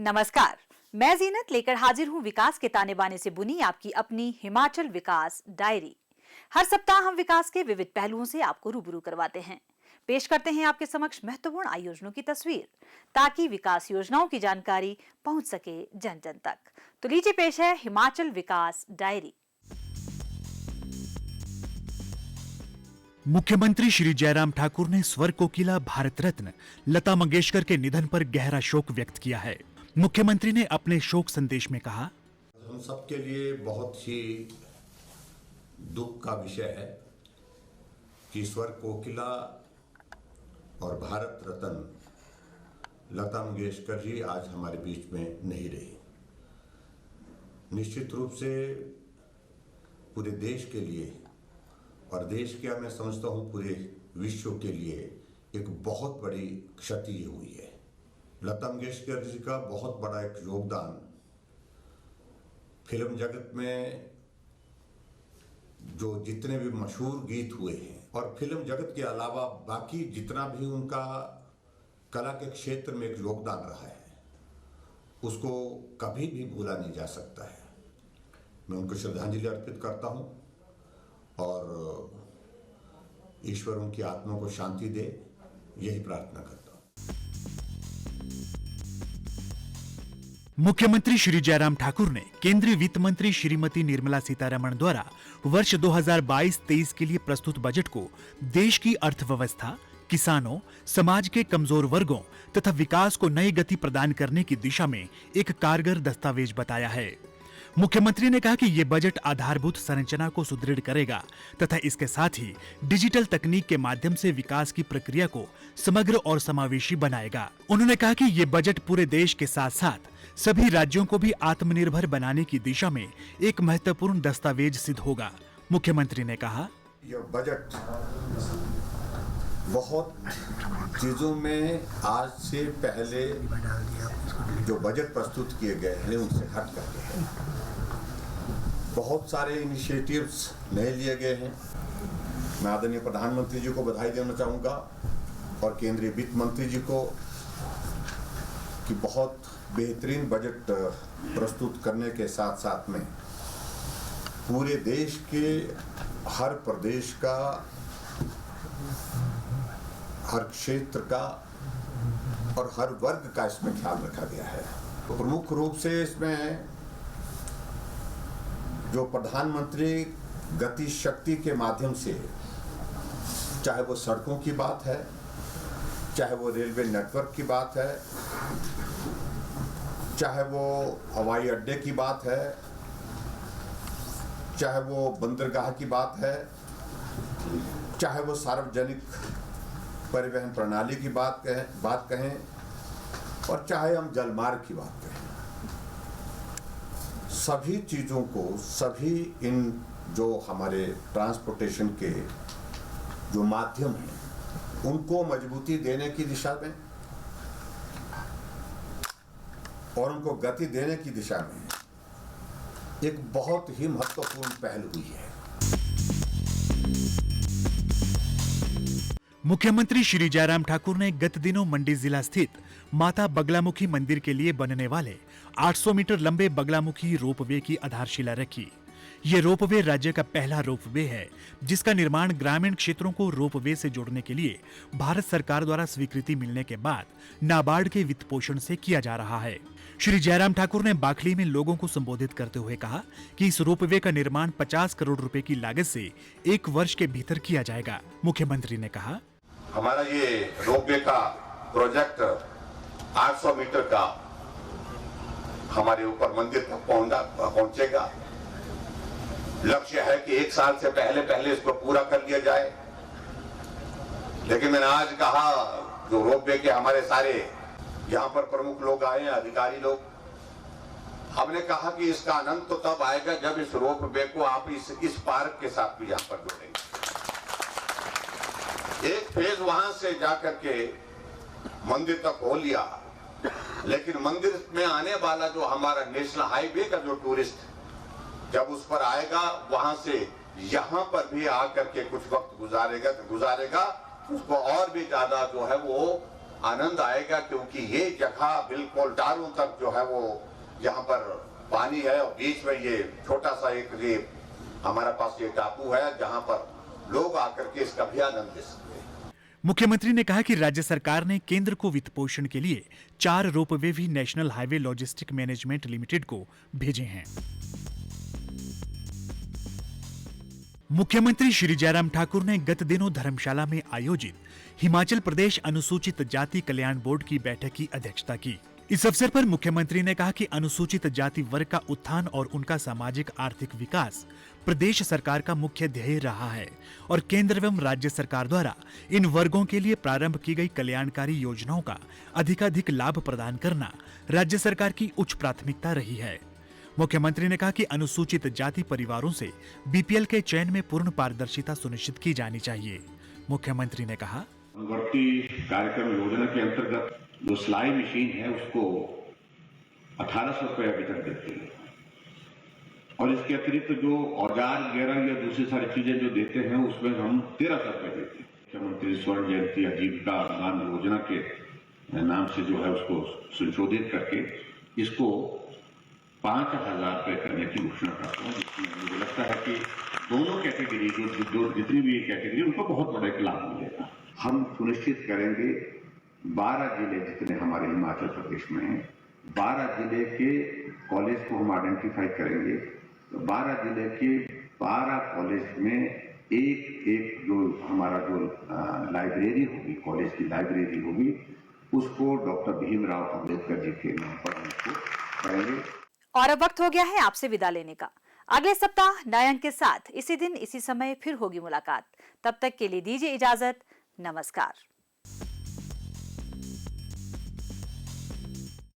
नमस्कार, मैं जीनत लेकर हाजिर हूं विकास के ताने बाने से बुनी आपकी अपनी हिमाचल विकास डायरी। हर सप्ताह हम विकास के विविध पहलुओं से आपको रूबरू करवाते हैं। पेश करते हैं आपके समक्ष महत्वपूर्ण आयोजनों की तस्वीर, ताकि विकास योजनाओं की जानकारी पहुंच सके जन जन तक। तो लीजिए पेश है हिमाचल विकास डायरी। मुख्यमंत्री श्री जयराम ठाकुर ने स्वर कोकिला भारत रत्न लता मंगेशकर के निधन पर गहरा शोक व्यक्त किया है। मुख्यमंत्री ने अपने शोक संदेश में कहा, हम सबके लिए बहुत ही दुख का विषय है कि स्वर कोकिला और भारत रत्न लता मंगेशकर जी आज हमारे बीच में नहीं रही। निश्चित रूप से पूरे देश के लिए और देश क्या मैं समझता हूँ पूरे विश्व के लिए एक बहुत बड़ी क्षति ये हुई है। लता मंगेशकर जी का बहुत बड़ा एक योगदान फिल्म जगत में जो जितने भी मशहूर गीत हुए हैं और फिल्म जगत के अलावा बाकी जितना भी उनका कला के क्षेत्र में एक योगदान रहा है उसको कभी भी भूला नहीं जा सकता है। मैं उनको श्रद्धांजलि अर्पित करता हूँ और ईश्वर उनकी आत्मा को शांति दे, यही प्रार्थना करता हूँ। मुख्यमंत्री श्री जयराम ठाकुर ने केंद्रीय वित्त मंत्री श्रीमती निर्मला सीतारमण द्वारा वर्ष 2022-23 के लिए प्रस्तुत बजट को देश की अर्थव्यवस्था, किसानों, समाज के कमजोर वर्गों तथा विकास को नई गति प्रदान करने की दिशा में एक कारगर दस्तावेज बताया है। मुख्यमंत्री ने कहा कि ये बजट आधारभूत संरचना को सुदृढ़ करेगा तथा इसके साथ ही डिजिटल तकनीक के माध्यम से विकास की प्रक्रिया को समग्र और समावेशी बनाएगा। उन्होंने कहा कि ये बजट पूरे देश के साथ साथ सभी राज्यों को भी आत्मनिर्भर बनाने की दिशा में एक महत्वपूर्ण दस्तावेज सिद्ध होगा। मुख्यमंत्री ने कहा, यह बजट बहुत चीजों में आज से पहले जो बजट प्रस्तुत किए गए हैं उनसे हट करके है। बहुत सारे इनिशिएटिव्स नए लिए गए हैं। मैं आदरणीय प्रधानमंत्री जी को बधाई देना चाहूँगा और केंद्रीय वित्त मंत्री जी को कि बहुत बेहतरीन बजट प्रस्तुत करने के साथ साथ में पूरे देश के हर प्रदेश का, हर क्षेत्र का और हर वर्ग का इसमें ख्याल रखा गया है। तो प्रमुख रूप से इसमें जो प्रधानमंत्री गति शक्ति के माध्यम से, चाहे वो सड़कों की बात है, चाहे वो रेलवे नेटवर्क की बात है, चाहे वो हवाई अड्डे की बात है, चाहे वो बंदरगाह की बात है, चाहे वो सार्वजनिक परिवहन प्रणाली की बात कहें और चाहे हम जलमार्ग की बात कहें, सभी चीज़ों को, सभी इन जो हमारे ट्रांसपोर्टेशन के जो माध्यम हैं उनको मजबूती देने की दिशा में और उनको गति देने की दिशा में एक बहुत ही महत्वपूर्ण पहल हुई है। मुख्यमंत्री श्री जयराम ठाकुर ने गत दिनों मंडी जिला स्थित माता बगलामुखी मंदिर के लिए बनने वाले 800 मीटर लंबे बगलामुखी रोपवे की आधारशिला रखी। ये रोपवे राज्य का पहला रोपवे है जिसका निर्माण ग्रामीण क्षेत्रों को रोपवे से जोड़ने के लिए भारत सरकार द्वारा स्वीकृति मिलने के बाद नाबार्ड के वित्त पोषण से किया जा रहा है। श्री जयराम ठाकुर ने बाखली में लोगों को संबोधित करते हुए कहा कि इस रोपवे का निर्माण 50 करोड़ रुपए की लागत से 1 वर्ष के भीतर किया जाएगा। मुख्यमंत्री ने कहा, हमारा ये रोपवे का प्रोजेक्ट 800 मीटर का हमारे ऊपर मंदिर तक पहुंचेगा। लक्ष्य है कि 1 साल से पहले इसको पूरा कर लिया जाए। लेकिन मैंने आज कहा, जो रोपवे के हमारे सारे यहाँ पर प्रमुख लोग आए हैं, अधिकारी लोग, हमने कहा कि इसका आनंद तो तब आएगा जब इस रोपवे को आप इस पार्क के साथ भी यहाँ पर जोड़ेंगे। एक फेज वहां से जाकर के मंदिर तक हो लिया, लेकिन मंदिर में आने वाला जो हमारा नेशनल हाईवे का जो टूरिस्ट जब उस पर आएगा, वहां से यहाँ पर भी आकर के कुछ वक्त गुजारेगा उसको और भी ज्यादा जो है वो आनंद आएगा, क्योंकि ये जगह बिल्कुल डारों तक जो है वो यहाँ पर पानी है और बीच में ये छोटा सा एक ये हमारे पास ये टापू है जहाँ पर लोग आकर के इसका भी आनंद ले सकते हैं। मुख्यमंत्री ने कहा कि राज्य सरकार ने केंद्र को वित्त पोषण के लिए 4 रोपवे भी national highway logistic management limited को भेजे हैं। मुख्यमंत्री श्री जयराम ठाकुर ने गत दिनों धर्मशाला में आयोजित हिमाचल प्रदेश अनुसूचित जाति कल्याण बोर्ड की बैठक की अध्यक्षता की। इस अवसर पर मुख्यमंत्री ने कहा कि अनुसूचित जाति वर्ग का उत्थान और उनका सामाजिक आर्थिक विकास प्रदेश सरकार का मुख्य ध्येय रहा है और केंद्र एवं राज्य सरकार द्वारा इन वर्गों के लिए प्रारंभ की गई कल्याणकारी योजनाओं का अधिकाधिक लाभ प्रदान करना राज्य सरकार की उच्च प्राथमिकता रही है। मुख्यमंत्री ने कहा कि अनुसूचित जाति परिवारों से बीपीएल के चयन में पूर्ण पारदर्शिता सुनिश्चित की जानी चाहिए। मुख्यमंत्री ने कहा, अनुवर्ती कार्यक्रम योजना के अंतर्गत जो सिलाई मशीन है उसको 1800 रुपये अभी तक देते हैं और इसके अतिरिक्त जो औजार वगैरह या दूसरी सारी चीजें जो देते हैं उसमें हम 1300 रुपये देते हैं। मुख्यमंत्री स्वर्ण जयंती आजीविका अनुदान योजना के नाम से जो है उसको संशोधित करके इसको 5000 रुपये करने की घोषणा करता हूँ, जिसमें मुझे लगता है कि दोनों कैटेगरी जो जितनी भी कैटेगरी उनको बहुत बड़ा एक लाभ मिलेगा। हम सुनिश्चित करेंगे 12 जिले जितने हमारे हिमाचल प्रदेश में हैं, 12 जिले के कॉलेज को हम आइडेंटिफाई करेंगे। 12 जिले के 12 कॉलेज में एक जो हमारा जो लाइब्रेरी होगी, कॉलेज की लाइब्रेरी होगी, उसको डॉक्टर भीमराव अम्बेडकर जी के नाम पर हम उसको करेंगे। और अब वक्त हो गया है आपसे विदा लेने का। अगले सप्ताह नए अंक के साथ इसी दिन इसी समय फिर होगी मुलाकात। तब तक के लिए दीजिए इजाजत। नमस्कार।